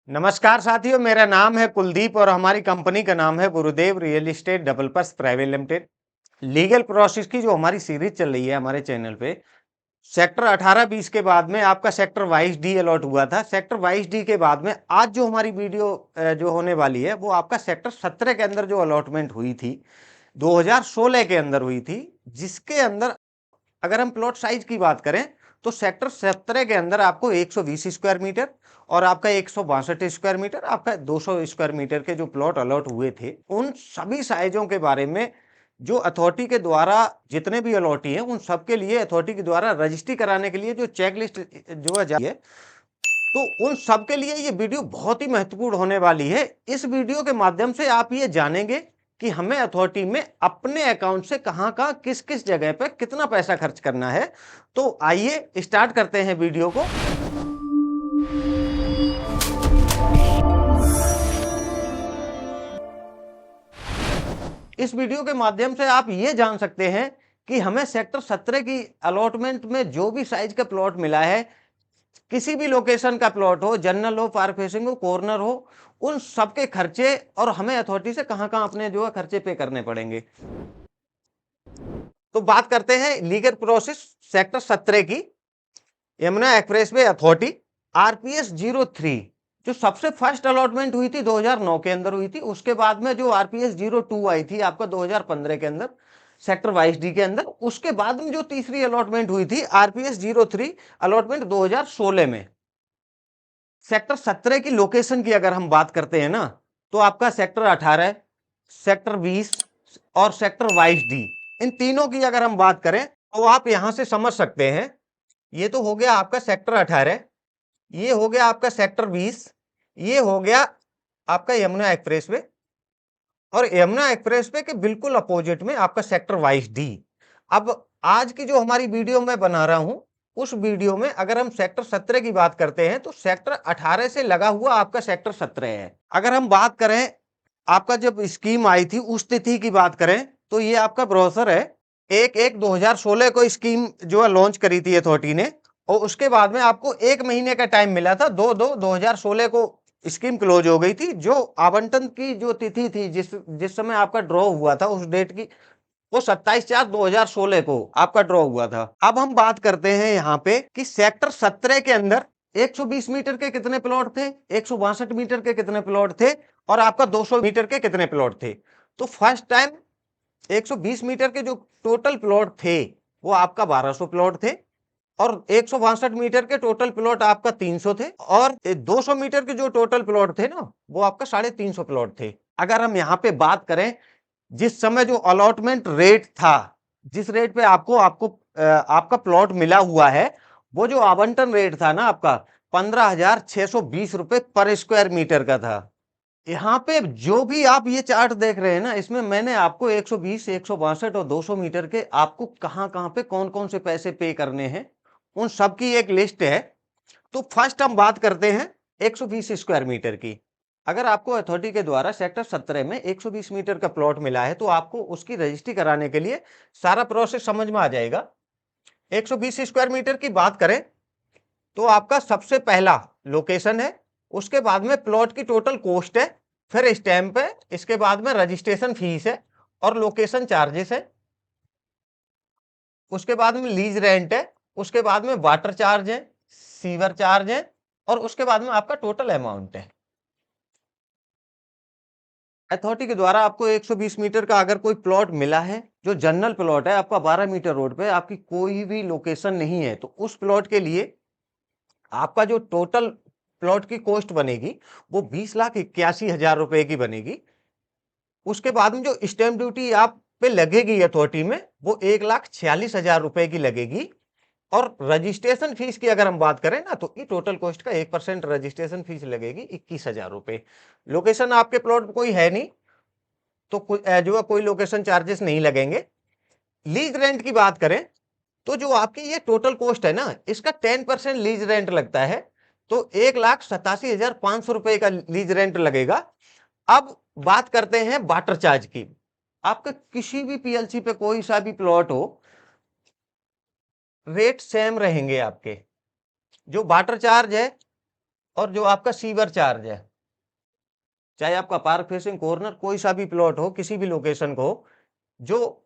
नमस्कार साथियों, मेरा नाम है कुलदीप और हमारी कंपनी का नाम है गुरुदेव real estate developers private limited. Legal process की जो हमारी सीरीज चल रही है हमारे चैनल पे, सेक्टर 18-20 के बाद में आपका सेक्टर 22D अलॉट हुआ था। सेक्टर 22D के बाद में आज जो हमारी वीडियो जो होने वाली है वो आपका सेक्टर 17 के अंदर जो अलॉटमेंट हुई थी 2016 के अंदर हुई थी, जिसके अंदर अगर हम प्लॉट साइज की बात करें तो सेक्टर 17 के अंदर आपको 120 स्क्वायर मीटर और आपका 162 स्क्वायर मीटर, आपका 200 स्क्वायर मीटर के जो प्लॉट अलॉट हुए थे, उन सभी साइजों के बारे में जो अथॉरिटी के द्वारा जितने भी अलॉटी हैं उन सबके लिए अथॉरिटी के द्वारा रजिस्ट्री कराने के लिए जो चेकलिस्ट जो है जारी है, तो उन सब के लिए ये वीडियो बहुत ही महत्वपूर्ण होने वाली है। इस वीडियो के माध्यम से आप ये जानेंगे कि हमें अथॉरिटी में अपने अकाउंट से कहां कहां किस किस जगह पे कितना पैसा खर्च करना है। तो आइए स्टार्ट करते हैं वीडियो को। इस वीडियो के माध्यम से आप ये जान सकते हैं कि हमें सेक्टर 17 की अलॉटमेंट में जो भी साइज का प्लॉट मिला है, किसी भी लोकेशन का प्लॉट हो, जनरल हो, पार्क फेसिंग हो, कॉर्नर हो, उन सबके खर्चे और हमें अथॉरिटी से कहां कहां अपने जो है खर्चे पे करने पड़ेंगे। तो बात करते हैं लीगल प्रोसेस सेक्टर 17 की। यमुना एक्सप्रेसवे अथॉरिटी आरपीएस 03 जो सबसे फर्स्ट अलॉटमेंट हुई थी 2009 के अंदर हुई थी। उसके बाद में जो आरपीएस 02 आई थी आपका 2015 के अंदर सेक्टर 22D के अंदर। उसके बाद में जो तीसरी अलॉटमेंट हुई थी आरपीएस 03 अलॉटमेंट 2016 में। सेक्टर 17 की लोकेशन की अगर हम बात करते हैं ना, तो आपका सेक्टर 18, सेक्टर 20 और सेक्टर 22D, इन तीनों की अगर हम बात करें तो आप यहां से समझ सकते हैं। ये तो हो गया आपका सेक्टर 18, ये हो गया आपका सेक्टर 20, ये हो गया आपका यमुना एक्सप्रेसवे और यमुना एक्सप्रेसवे के बिल्कुल अपोजिट में आपका सेक्टर 22D। अब आज की जो हमारी वीडियो मैं बना रहा हूं, उस वीडियो में अगर हम सेक्टर 17 की बात करते हैं तो सेक्टर 18 से लगा हुआ आपका सेक्टर 17 है। अगर हम बात करें आपका जब स्कीम आई थी उस तिथि की बात करें तो ये आपका ब्रोशर है। 1/1/2016 को स्कीम जो है लॉन्च करी थी अथॉरिटी ने और उसके बाद में आपको 1 महीने का टाइम मिला था। 2/2/2016 को स्कीम क्लोज हो गई थी। जो आवंटन की जो तिथि थी जिस जिस समय आपका ड्रॉ हुआ था उस डेट की, वो 27/4/2016 को आपका ड्रॉ हुआ था। अब हम बात करते हैं यहाँ पे कि सेक्टर 17 के अंदर 120 मीटर के कितने प्लॉट थे, 162 मीटर के कितने प्लॉट थे और आपका 200 मीटर के कितने प्लॉट थे। तो फर्स्ट टाइम 120 मीटर के जो टोटल प्लॉट थे वो आपका 1200 प्लॉट थे और 162 मीटर के टोटल प्लॉट आपका 300 थे और 200 मीटर के जो टोटल प्लॉट थे ना वो आपका 350 प्लॉट थे। अगर हम यहाँ पे बात करें जिस समय जो अलॉटमेंट रेट था, जिस रेट पे आपको आपको आपका प्लॉट मिला हुआ है, वो जो आवंटन रेट था ना आपका 15,620 रुपए पर स्क्वायर मीटर का था। यहाँ पे जो भी आप ये चार्ट देख रहे हैं ना, इसमें मैंने आपको 120, 162 और 200 मीटर के आपको कहां पे कौन कौन से पैसे पे करने हैं उन सब की एक लिस्ट है। तो फर्स्ट हम बात करते हैं 120 स्क्वायर मीटर की। अगर आपको अथॉरिटी के द्वारा सेक्टर 17 में 120 मीटर का प्लॉट मिला है तो आपको उसकी रजिस्ट्री कराने के लिए सारा प्रोसेस समझ में आ जाएगा। 120 स्क्वायर मीटर की बात करें तो आपका सबसे पहला लोकेशन है, उसके बाद में प्लॉट की टोटल कॉस्ट है, फिर स्टैंप है, इसके बाद में रजिस्ट्रेशन फीस है और लोकेशन चार्जेस है, उसके बाद में लीज रेंट है, उसके बाद में वाटर चार्ज है, सीवर चार्ज है और उसके बाद में आपका टोटल अमाउंट है। अथॉरिटी के द्वारा आपको 120 मीटर का अगर कोई प्लॉट मिला है जो जनरल प्लॉट है, आपका 12 मीटर रोड पे, आपकी कोई भी लोकेशन नहीं है, तो उस प्लॉट के लिए आपका जो टोटल प्लॉट की कॉस्ट बनेगी वो 20,81,000 रुपए की बनेगी। उसके बाद में जो स्टैंप ड्यूटी आप पे लगेगी अथॉरिटी में वो 1,46,000 रुपए की लगेगी और रजिस्ट्रेशन फीस की अगर हम बात करें ना तो ये टोटल कॉस्ट का 1% रजिस्ट्रेशन फीस लगेगी 21,000 रुपए। लोकेशन आपके प्लॉट कोई है नहीं तो जो है कोई लोकेशन चार्जेस नहीं लगेंगे। लीज रेंट की बात करें तो जो आपकी ये टोटल कॉस्ट है ना, इसका 10% लीज रेंट लगता है, तो 1,87,500 रुपए का लीज रेंट लगेगा। अब बात करते हैं वाटर चार्ज की। आपका किसी भी पीएलसी पे कोई सा भी प्लॉट हो, रेट सेम रहेंगे आपके। जो वाटर चार्ज है और जो आपका सीवर चार्ज है, चाहे आपका पार्क फेसिंग कॉर्नर कोई सा भी प्लॉट हो, किसी भी लोकेशन को हो, जो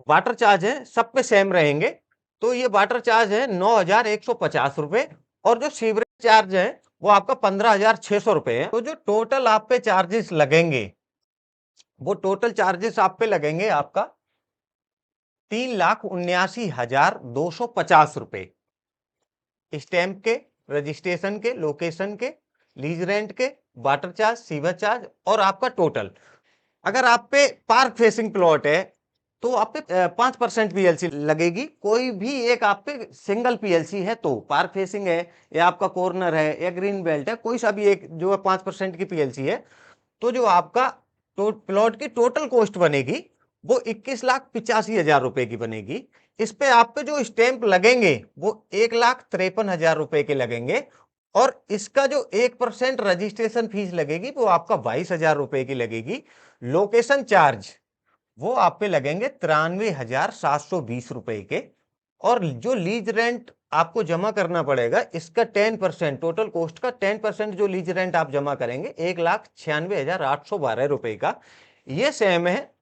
वाटर चार्ज है सब पे सेम रहेंगे। तो ये वाटर चार्ज है 9,150 रुपए और जो सीवरेज चार्ज है वो आपका 15,600 रुपए है। तो जो टोटल आप पे चार्जेस लगेंगे, वो टोटल चार्जेस आप पे लगेंगे आपका 3,79,250 रुपए। स्टैंप के, रजिस्ट्रेशन के, लोकेशन के, लीज रेंट के, वाटर चार्ज, सीवर चार्ज और आपका टोटल। अगर आप पे पार्क फेसिंग प्लॉट है तो आप पे 5% पीएलसी लगेगी। कोई भी एक आप पे सिंगल पीएलसी है तो पार्क फेसिंग है या आपका कॉर्नर है या ग्रीन बेल्ट है, कोई सा भी एक जो है 5% की पीएलसी है, तो जो आपका प्लॉट की टोटल कॉस्ट बनेगी वो 21,85,000 रुपए की बनेगी। इस पे आप पे जो स्टैंप लगेंगे वो 1,53,000 रुपए के लगेंगे और इसका जो 1% रजिस्ट्रेशन फीस लगेगी वो आपका 22,000 रुपए की लगेगी। लोकेशन चार्ज वो आप पे लगेंगे 93,720 रुपए के। और जो लीज रेंट आपको जमा करना पड़ेगा, इसका 10%, टोटल कॉस्ट का 10% जो लीज रेंट आप जमा करेंगे 1,96,812 रुपए का, ये सेम है।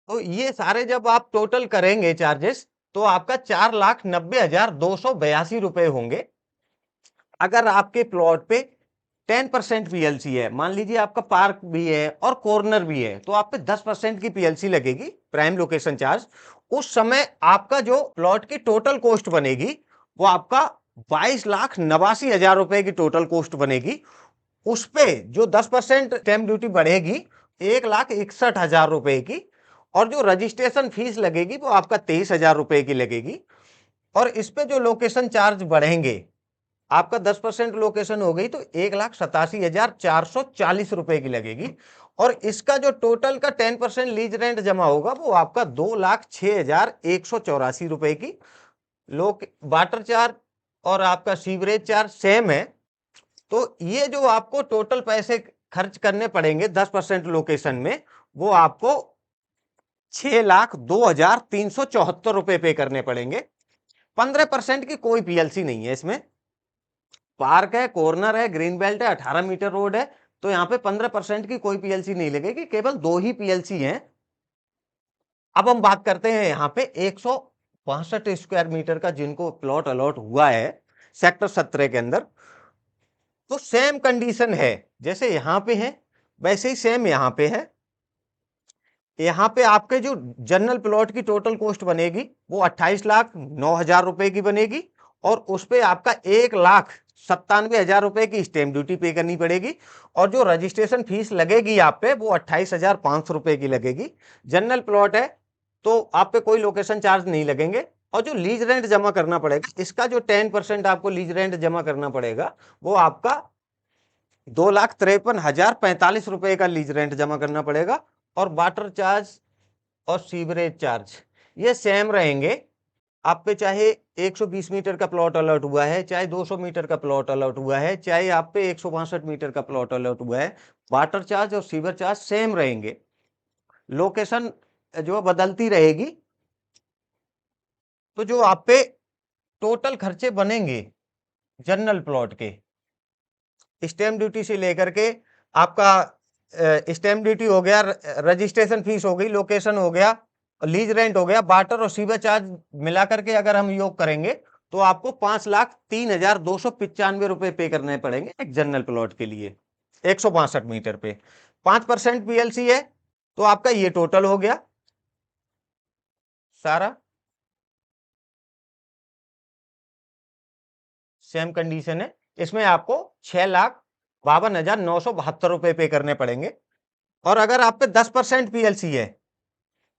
तो ये सारे जब आप टोटल करेंगे चार्जेस तो आपका 4,90,282 रुपए होंगे। अगर आपके प्लॉट पे 10% पीएलसी है, मान लीजिए आपका पार्क भी है और कॉर्नर भी है, तो आप पे 10% की पीएलसी लगेगी, प्राइम लोकेशन चार्ज। उस समय आपका जो प्लॉट की टोटल कॉस्ट बनेगी वो आपका 22,89,000 रुपए की टोटल कॉस्ट बनेगी। उस पे जो 10% स्टैंप ड्यूटी बढ़ेगी 1,61,000 रुपए की, और जो रजिस्ट्रेशन फीस लगेगी वो आपका 23,000 रुपए की लगेगी। और इस पे जो लोकेशन चार्ज बढ़ेंगे, आपका 10% लोकेशन हो गई तो 1,87,440 रुपए की लगेगी। और इसका जो टोटल का 10% लीज रेंट जमा होगा वो आपका 2,06,184 रुपए की। लोग वाटर चार्ज और आपका सीवरेज चार्ज सेम है। तो ये जो आपको टोटल पैसे खर्च करने पड़ेंगे 10% लोकेशन में, वो आपको 6,02,374 रुपए पे करने पड़ेंगे। 15% की कोई पीएलसी नहीं है इसमें। पार्क है, कॉर्नर है, ग्रीन बेल्ट है, 18 मीटर रोड है, तो यहाँ पे 15% की कोई पीएलसी नहीं लगेगी, केवल 2 ही पीएलसी हैं। अब हम बात करते हैं यहाँ पे 162 स्क्वायर मीटर का जिनको प्लॉट अलॉट हुआ है सेक्टर 17 के अंदर, तो सेम कंडीशन है जैसे यहाँ पे है वैसे ही सेम यहाँ पे है। यहाँ पे आपके जो जनरल प्लॉट की टोटल कॉस्ट बनेगी वो 28,09,000 रुपए की बनेगी और उस पे आपका 1,97,000 रुपए की स्टैंप ड्यूटी पे करनी पड़ेगी। और जो रजिस्ट्रेशन फीस लगेगी आप पे वो 28,500 रुपए की लगेगी। जनरल प्लॉट है तो आप पे कोई लोकेशन चार्ज नहीं लगेंगे। और जो लीज रेंट जमा करना पड़ेगा, इसका जो 10% आपको लीज रेंट जमा करना पड़ेगा वो आपका 2,53,045 रुपए का लीज रेंट जमा करना पड़ेगा। और वाटर चार्ज और सीवरेज चार्ज ये सेम रहेंगे। आप पे चाहे 120 मीटर का प्लॉट अलॉट हुआ है, चाहे 200 मीटर का प्लॉट अलॉट हुआ है, चाहे आप पे 162 मीटर का प्लॉट अलॉट हुआ है, वाटर चार्ज और सीवर चार्ज सेम रहेंगे। लोकेशन जो बदलती रहेगी। तो जो आप पे टोटल खर्चे बनेंगे जनरल प्लॉट के, स्टैंप ड्यूटी से लेकर के आपका स्टैंप ड्यूटी हो गया, रजिस्ट्रेशन फीस हो गई, लोकेशन हो गया, लीज रेंट हो गया, वाटर और सीवर चार्ज मिलाकर के अगर हम योग करेंगे तो आपको 5,03,295 रुपए पे करने पड़ेंगे एक जनरल प्लॉट के लिए 162 मीटर पे। 5% पीएलसी है तो आपका ये टोटल हो गया सारा। सेम कंडीशन है, इसमें आपको 6,52,972 रुपए पे करने पड़ेंगे। और अगर आप पे 10% पीएलसी है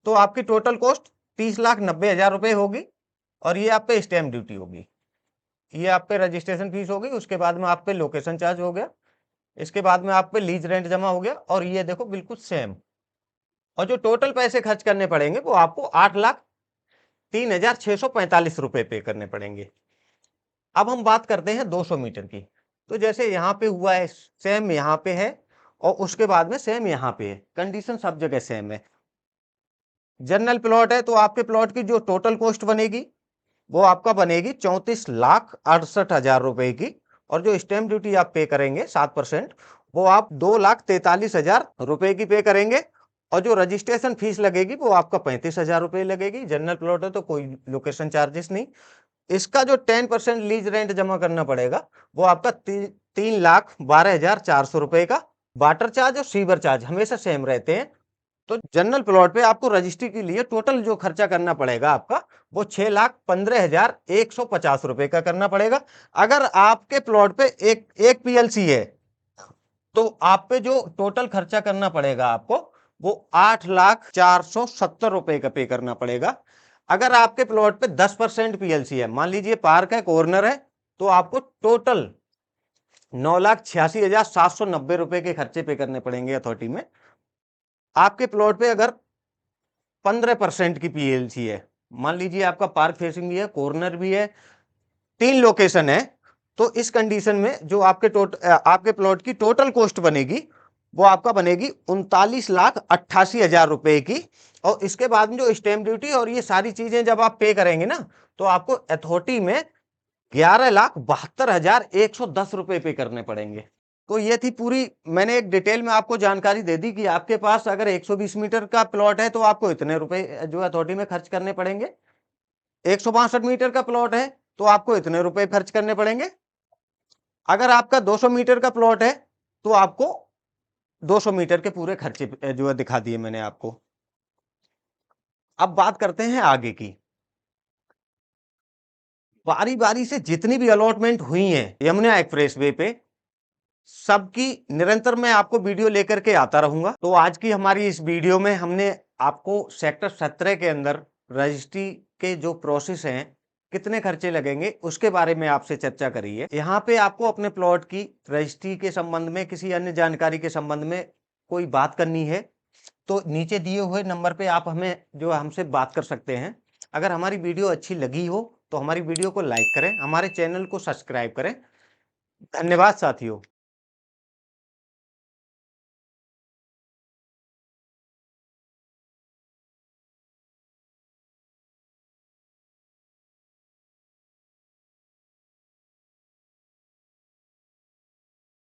तो आपकी टोटल कॉस्ट 30,90,000 रुपए होगी। और ये आप पे स्टैंप ड्यूटी होगी, ये आप पे रजिस्ट्रेशन फीस होगी, उसके बाद में आप पे लोकेशन चार्ज हो गया, इसके बाद में आप पे लीज रेंट जमा हो गया। और ये देखो बिल्कुल सेम। और जो टोटल पैसे खर्च करने पड़ेंगे वो आपको 8,03,645 रुपए पे करने पड़ेंगे। अब हम बात करते हैं 200 मीटर की। तो जैसे यहाँ पे हुआ है सेम यहाँ पे है और उसके बाद में सेम यहाँ पे है, कंडीशन सब जगह सेम है। जनरल प्लॉट है तो आपके प्लॉट की जो टोटल कॉस्ट बनेगी वो आपका बनेगी 34,68,000 रुपए की। और जो स्टैंप ड्यूटी आप पे करेंगे 7%, वो आप 2,43,000 रुपए की पे करेंगे। और जो रजिस्ट्रेशन फीस लगेगी वो आपका 35,000 रुपए लगेगी। जनरल प्लॉट है तो कोई लोकेशन चार्जेस नहीं। इसका जो 10% लीज रेंट जमा करना पड़ेगा वो आपका 3,12,400 रुपए का। वाटर चार्ज और सीवर चार्ज हमेशा सेम रहते हैं। तो जनरल प्लॉट पे आपको रजिस्ट्री के लिए टोटल जो खर्चा करना पड़ेगा आपका, वो 6,15,150 रुपए का करना पड़ेगा। अगर आपके प्लॉट पे एक पीएलसी है तो आप पे जो टोटल खर्चा करना पड़ेगा आपको, वो 8,04,70 रुपए का पे करना पड़ेगा। अगर आपके प्लॉट पे 10% पीएलसी है, मान लीजिए पार्क है, कॉर्नर है, तो आपको टोटल 9,86,790 रुपए के खर्चे पे करने पड़ेंगे अथॉरिटी में। आपके प्लॉट पे अगर 15% की पीएलसी है, मान लीजिए आपका पार्क फेसिंग भी है, कॉर्नर भी है, 3 लोकेशन है, तो इस कंडीशन में जो आपके प्लॉट की टोटल कॉस्ट बनेगी, वो आपका बनेगी 39,88,000 रुपए की। और इसके बाद में जो स्टैंप ड्यूटी और ये सारी चीजें जब आप पे करेंगे ना, तो आपको अथॉरिटी में 11,72,110 रुपए पे करने पड़ेंगे। तो ये थी पूरी, मैंने एक डिटेल में आपको जानकारी दे दी कि आपके पास अगर 120 मीटर का प्लॉट है तो आपको इतने रुपए जो अथॉरिटी में खर्च करने पड़ेंगे। 162 मीटर का प्लॉट है तो आपको इतने रुपए खर्च करने पड़ेंगे। अगर आपका 200 मीटर का प्लॉट है तो आपको 200 मीटर के पूरे खर्चे जो है दिखा दिए मैंने आपको। अब बात करते हैं आगे की। बारी बारी से जितनी भी अलॉटमेंट हुई हैं यमुना एक्सप्रेसवे पे, सबकी निरंतर मैं आपको वीडियो लेकर के आता रहूंगा। तो आज की हमारी इस वीडियो में हमने आपको सेक्टर 17 के अंदर रजिस्ट्री के जो प्रोसेस हैं, कितने खर्चे लगेंगे, उसके बारे में आपसे चर्चा करी है। यहाँ पे आपको अपने प्लॉट की रजिस्ट्री के संबंध में, किसी अन्य जानकारी के संबंध में कोई बात करनी है तो नीचे दिए हुए नंबर पे आप हमें जो हमसे बात कर सकते हैं। अगर हमारी वीडियो अच्छी लगी हो तो हमारी वीडियो को लाइक करें, हमारे चैनल को सब्सक्राइब करें। धन्यवाद साथियों।